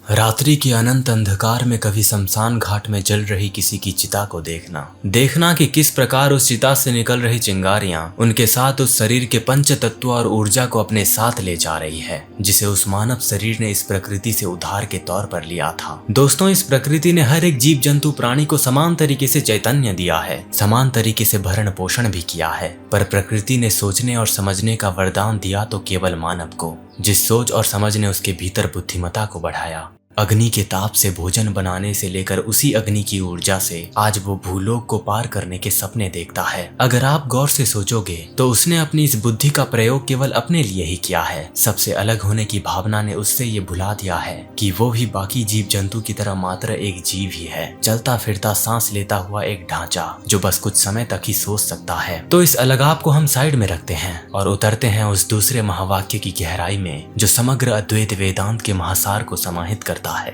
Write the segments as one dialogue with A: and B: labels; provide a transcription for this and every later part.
A: रात्रि के अनंत अंधकार में कभी शमशान घाट में जल रही किसी की चिता को देखना कि किस प्रकार उस चिता से निकल रही चिंगारियां उनके साथ उस शरीर के पंच तत्व और ऊर्जा को अपने साथ ले जा रही है, जिसे उस मानव शरीर ने इस प्रकृति से उद्धार के तौर पर लिया था। दोस्तों, इस प्रकृति ने हर एक जीव जंतु प्राणी को समान तरीके से चैतन्य दिया है, समान तरीके से भरण पोषण भी किया है, पर प्रकृति ने सोचने और समझने का वरदान दिया तो केवल मानव को, जिस सोच और समझ ने उसके भीतर बुद्धिमत्ता को बढ़ाया। अग्नि के ताप से भोजन बनाने से लेकर उसी अग्नि की ऊर्जा से आज वो भूलोक को पार करने के सपने देखता है। अगर आप गौर से सोचोगे तो उसने अपनी इस बुद्धि का प्रयोग केवल अपने लिए ही किया है। सबसे अलग होने की भावना ने उससे ये भुला दिया है कि वो भी बाकी जीव जंतु की तरह मात्र एक जीव ही है, चलता फिरता सांस लेता हुआ एक ढांचा जो बस कुछ समय तक ही सोच सकता है। तो इस अलगाव को हम साइड में रखते हैं और उतरते हैं उस दूसरे महावाक्य की गहराई में जो समग्र अद्वैत वेदांत के महासार को समाहित करता है।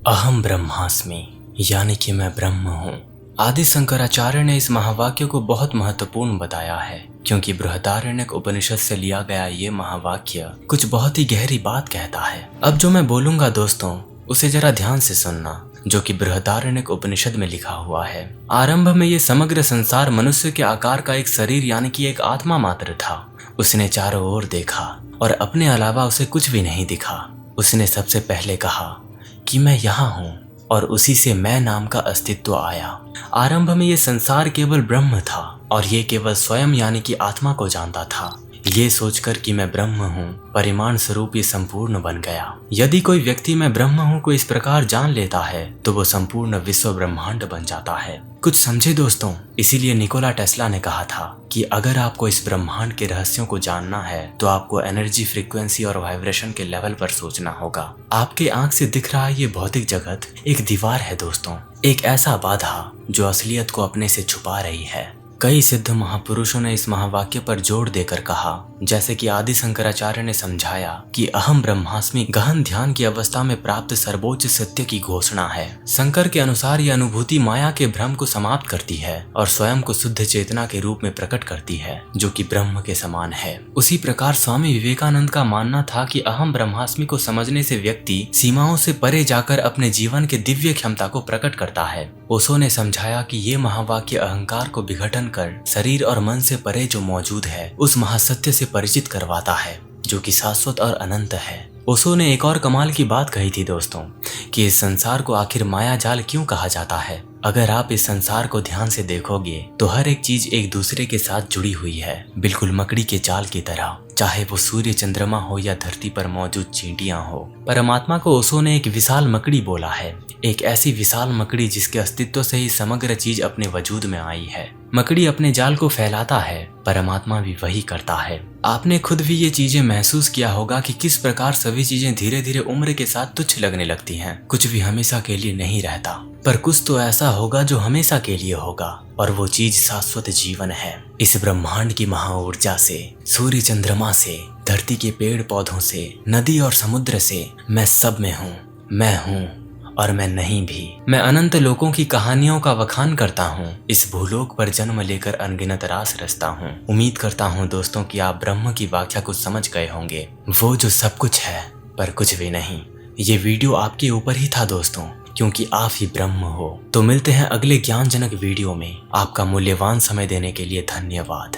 A: अहम ब्रह्मास्मि, यानी कि मैं ब्रह्म हूँ। आदि शंकराचार्य ने इस महावाक्य को बहुत महत्वपूर्ण बताया है, क्योंकि बृहदारण्यक उपनिषद से लिया गया ये महावाक्य कुछ बहुत ही गहरी बात कहता है। अब जो मैं बोलूंगा दोस्तों, उसे जरा ध्यान से सुनना, जो कि बृहदारण्यक उपनिषद में लिखा हुआ है। आरंभ में ये समग्र संसार मनुष्य के आकार का एक शरीर यानी कि एक आत्मा मात्र था। उसने चारों ओर देखा और अपने अलावा उसे कुछ भी नहीं दिखा। उसने सबसे पहले कहा कि मैं यहाँ हूँ, और उसी से मैं नाम का अस्तित्व आया। आरंभ में ये संसार केवल ब्रह्म था और ये केवल स्वयं यानी कि आत्मा को जानता था। ये सोचकर कि मैं ब्रह्म हूँ, परिमाण स्वरूप ये संपूर्ण बन गया। यदि कोई व्यक्ति मैं ब्रह्म हूँ को इस प्रकार जान लेता है तो वो संपूर्ण विश्व ब्रह्मांड बन जाता है। कुछ समझे दोस्तों? इसीलिए निकोला टेस्ला ने कहा था कि अगर आपको इस ब्रह्मांड के रहस्यों को जानना है तो आपको एनर्जी, फ्रीक्वेंसी और वाइब्रेशन के लेवल पर सोचना होगा। आपके आंख से दिख रहा ये भौतिक जगत एक दीवार है दोस्तों, एक ऐसा बाधा जो असलियत को अपने से छुपा रही है। कई सिद्ध महापुरुषों ने इस महावाक्य पर जोर देकर कहा, जैसे कि आदि शंकराचार्य ने समझाया कि अहम ब्रह्मास्मि गहन ध्यान की अवस्था में प्राप्त सर्वोच्च सत्य की घोषणा है। शंकर के अनुसार यह अनुभूति माया के भ्रम को समाप्त करती है और स्वयं को शुद्ध चेतना के रूप में प्रकट करती है, जो कि ब्रह्म के समान है। उसी प्रकार स्वामी विवेकानंद का मानना था कि अहम ब्रह्मास्मि को समझने से व्यक्ति सीमाओं से परे जाकर अपने जीवन के दिव्य क्षमता को प्रकट करता है। ओशो ने समझाया कि ये महावाक्य अहंकार को विघटन कर शरीर और मन से परे जो मौजूद है उस महासत्य से परिचित करवाता है, जो कि शाश्वत और अनंत है। ओशो ने एक और कमाल की बात कही थी दोस्तों, कि इस संसार को आखिर माया जाल क्यों कहा जाता है। अगर आप इस संसार को ध्यान से देखोगे तो हर एक चीज एक दूसरे के साथ जुड़ी हुई है, बिल्कुल मकड़ी के जाल की तरह, चाहे वो सूर्य, चंद्रमा हो या धरती पर मौजूद चींटियां हो। परमात्मा को ओशो ने एक विशाल मकड़ी बोला है, एक ऐसी विशाल मकड़ी जिसके अस्तित्व से ही समग्र चीज अपने वजूद में आई है। मकड़ी अपने जाल को फैलाता है, परमात्मा भी वही करता है। आपने खुद भी ये चीजें महसूस किया होगा कि किस प्रकार सभी चीजें धीरे धीरे उम्र के साथ तुच्छ लगने लगती हैं। कुछ भी हमेशा के लिए नहीं रहता, पर कुछ तो ऐसा होगा जो हमेशा के लिए होगा, और वो चीज शाश्वत जीवन है। इस ब्रह्मांड की महाऊर्जा से, सूर्य चंद्रमा से, धरती के पेड़ पौधों से, नदी और समुद्र से मैं सब में हूँ। मैं हूँ और मैं नहीं भी। मैं अनंत लोकों की कहानियों का वखान करता हूँ। इस भूलोक पर जन्म लेकर अनगिनत रास रचता हूँ। उम्मीद करता हूँ दोस्तों कि आप ब्रह्म की व्याख्या को समझ गए होंगे, वो जो सब कुछ है पर कुछ भी नहीं। ये वीडियो आपके ऊपर ही था दोस्तों, क्योंकि आप ही ब्रह्म हो। तो मिलते हैं अगले ज्ञानजनक वीडियो में। आपका मूल्यवान समय देने के लिए धन्यवाद।